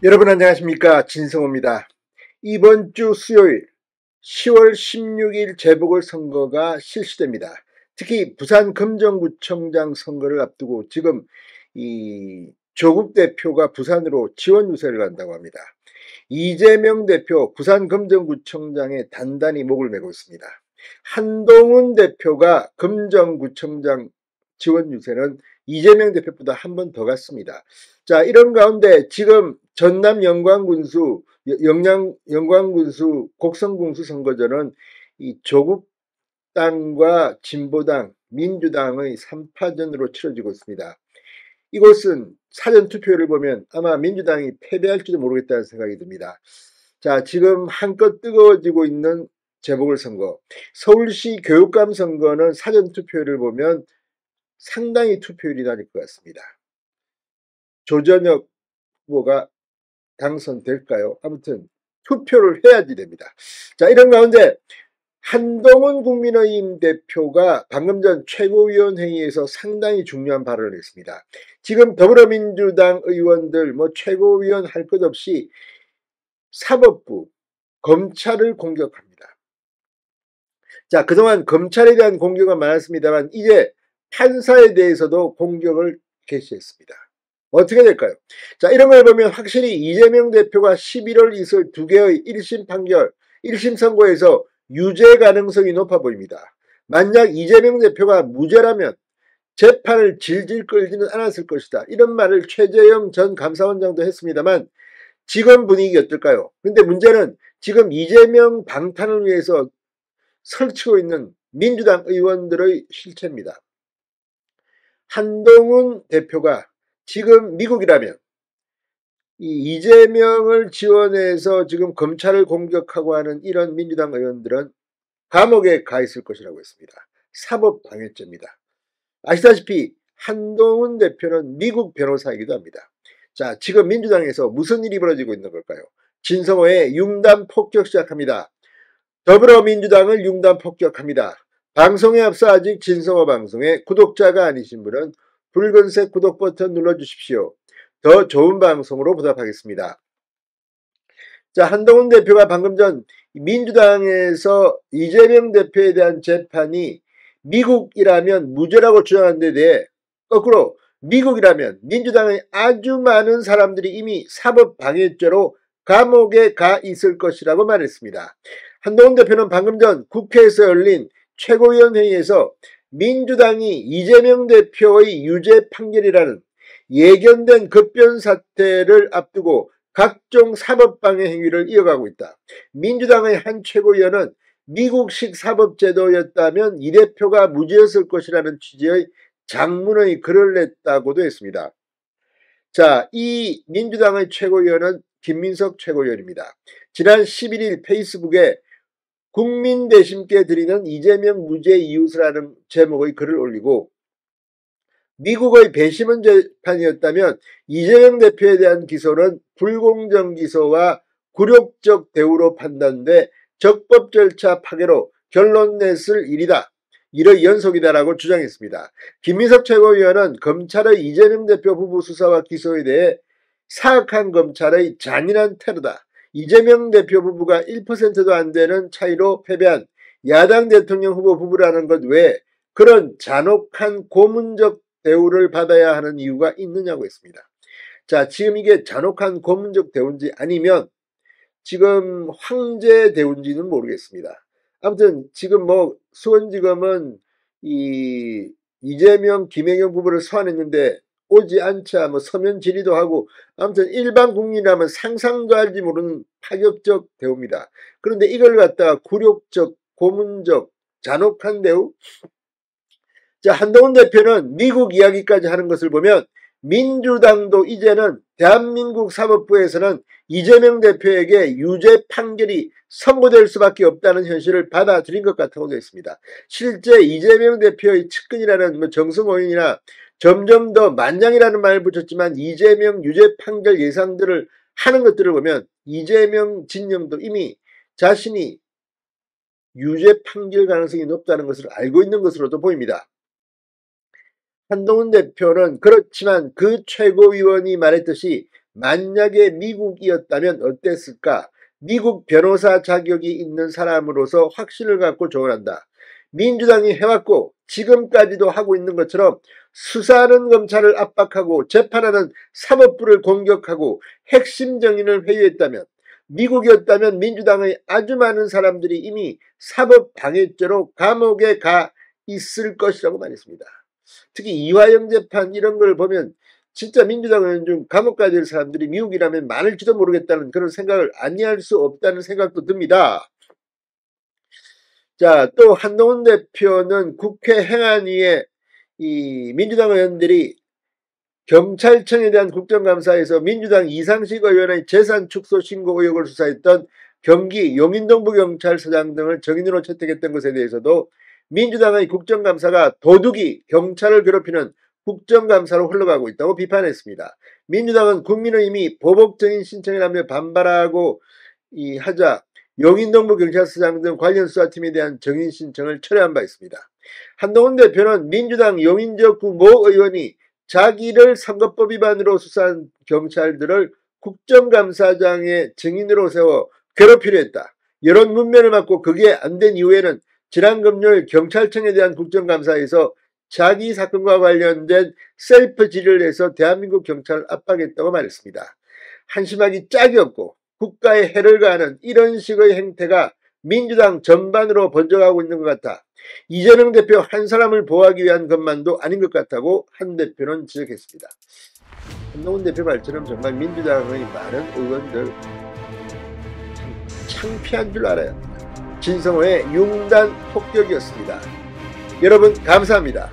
여러분 안녕하십니까, 진성호입니다. 이번 주 수요일 10월 16일 재보궐선거가 실시됩니다. 특히 부산 금정구청장 선거를 앞두고 지금 이 조국 대표가 부산으로 지원 유세를 간다고 합니다. 이재명 대표 부산 금정구청장에 단단히 목을 메고 있습니다. 한동훈 대표가 금정구청장 지원 유세는 이재명 대표보다 한 번 더 갔습니다. 자, 이런 가운데 지금 전남 영광군수 곡성군수 선거전은 이 조국 당과 진보당, 민주당의 3파전으로 치러지고 있습니다. 이곳은 사전투표를 보면 아마 민주당이 패배할지도 모르겠다는 생각이 듭니다. 자, 지금 한껏 뜨거워지고 있는 재보궐선거, 서울시 교육감 선거는 사전투표를 보면 상당히 투표율이 낮을 것 같습니다. 조전혁 후보가 당선될까요? 아무튼 투표를 해야지 됩니다. 자, 이런 가운데 한동훈 국민의힘 대표가 방금 전 최고위원회의에서 상당히 중요한 발언을 했습니다. 지금 더불어민주당 의원들 최고위원 할 것 없이 사법부, 검찰을 공격합니다. 자, 그동안 검찰에 대한 공격은 많았습니다만 이제 판사에 대해서도 공격을 개시했습니다. 어떻게 될까요? 자, 이런 걸 보면 확실히 이재명 대표가 11월 이슬 두 개의 1심 판결, 1심 선고에서 유죄 가능성이 높아 보입니다. 만약 이재명 대표가 무죄라면 재판을 질질 끌지는 않았을 것이다. 이런 말을 최재형 전 감사원장도 했습니다만 지금 분위기 어떨까요? 근데 문제는 지금 이재명 방탄을 위해서 설치고 있는 민주당 의원들의 실체입니다. 한동훈 대표가 지금 미국이라면 이재명을 지원해서 지금 검찰을 공격하고 하는 이런 민주당 의원들은 감옥에 가 있을 것이라고 했습니다. 사법방해죄입니다. 아시다시피 한동훈 대표는 미국 변호사이기도 합니다. 자, 지금 민주당에서 무슨 일이 벌어지고 있는 걸까요? 진성호의 융단 폭격 시작합니다. 더불어민주당을 융단 폭격합니다. 방송에 앞서 아직 진성호 방송에 구독자가 아니신 분은 붉은색 구독 버튼 눌러주십시오. 더 좋은 방송으로 보답하겠습니다. 자, 한동훈 대표가 방금 전 민주당에서 이재명 대표에 대한 재판이 미국이라면 무죄라고 주장한 데 대해 거꾸로 미국이라면 민주당의 아주 많은 사람들이 이미 사법방해죄로 감옥에 가 있을 것이라고 말했습니다. 한동훈 대표는 방금 전 국회에서 열린 최고위원회의에서 민주당이 이재명 대표의 유죄 판결이라는 예견된 급변 사태를 앞두고 각종 사법방해 행위를 이어가고 있다. 민주당의 한 최고위원은 미국식 사법제도였다면 이 대표가 무죄였을 것이라는 취지의 장문의 글을 냈다고도 했습니다. 자, 이 민주당의 최고위원은 김민석 최고위원입니다. 지난 11일 페이스북에 국민 대심께 드리는 이재명 무죄 이유서라는 제목의 글을 올리고 미국의 배심원 재판이었다면 이재명 대표에 대한 기소는 불공정 기소와 굴욕적 대우로 판단돼 적법 절차 파괴로 결론 냈을 일이다. 이의 연속이다라고 주장했습니다. 김민석 최고위원은 검찰의 이재명 대표 부부 수사와 기소에 대해 사악한 검찰의 잔인한 테러다. 이재명 대표 부부가 1%도 안 되는 차이로 패배한 야당 대통령 후보 부부라는 것 외에 그런 잔혹한 고문적 대우를 받아야 하는 이유가 있느냐고 했습니다. 자, 지금 이게 잔혹한 고문적 대우인지 아니면 지금 황제 대우인지는 모르겠습니다. 아무튼 지금 수원지검은 이재명, 김혜경 부부를 소환했는데 오지 않자 서면 질의도 하고 아무튼 일반 국민이라면 상상도 알지 모르는 파격적 대우입니다. 그런데 이걸 갖다가 굴욕적, 고문적, 잔혹한 대우? 자, 한동훈 대표는 미국 이야기까지 하는 것을 보면 민주당도 이제는 대한민국 사법부에서는 이재명 대표에게 유죄 판결이 선고될 수밖에 없다는 현실을 받아들인 것 같다고도 했습니다. 실제 이재명 대표의 측근이라는 정승호인이나 점점 더 만장이라는 말을 붙였지만 이재명 유죄 판결 예상들을 하는 것들을 보면 이재명 진영도 이미 자신이 유죄 판결 가능성이 높다는 것을 알고 있는 것으로도 보입니다. 한동훈 대표는 그렇지만 그 최고위원이 말했듯이 만약에 미국이었다면 어땠을까? 미국 변호사 자격이 있는 사람으로서 확신을 갖고 조언한다. 민주당이 해왔고 지금까지도 하고 있는 것처럼 수사하는 검찰을 압박하고 재판하는 사법부를 공격하고 핵심 정인을 회유했다면, 미국이었다면 민주당의 아주 많은 사람들이 이미 사법방해죄로 감옥에 가 있을 것이라고 말했습니다. 특히 이화영 재판 이런 걸 보면 진짜 민주당 의원 중 감옥 가야 될 사람들이 미국이라면 많을지도 모르겠다는 그런 생각을 아니할 수 없다는 생각도 듭니다. 자, 또 한동훈 대표는 국회 행안위에 이 민주당 의원들이 경찰청에 대한 국정감사에서 민주당 이상식 의원의 재산 축소 신고 의혹을 수사했던 경기 용인동부경찰서장 등을 정인으로 채택했던 것에 대해서도 민주당의 국정감사가 도둑이 경찰을 괴롭히는 국정감사로 흘러가고 있다고 비판했습니다. 민주당은 국민의힘이 보복정인 신청이라며 반발하고 하자 용인동부경찰서장 등 관련 수사팀에 대한 정인 신청을 철회한 바 있습니다. 한동훈 대표는 민주당 용인지역구 모 의원이 자기를 선거법 위반으로 수사한 경찰들을 국정감사장의 증인으로 세워 괴롭히려 했다. 여론 문면을 맞고 그게 안 된 이후에는 지난 금요일 경찰청에 대한 국정감사에서 자기 사건과 관련된 셀프 질의를 해서 대한민국 경찰을 압박했다고 말했습니다. 한심하기 짝이 없고 국가에 해를 가하는 이런 식의 행태가 민주당 전반으로 번져가고 있는 것 같아 이재명 대표 한 사람을 보호하기 위한 것만도 아닌 것 같다고 한 대표는 지적했습니다. 한동훈 대표 말처럼 정말 민주당의 많은 의원들 창피한 줄 알아요. 진성호의 융단 폭격이었습니다. 여러분 감사합니다.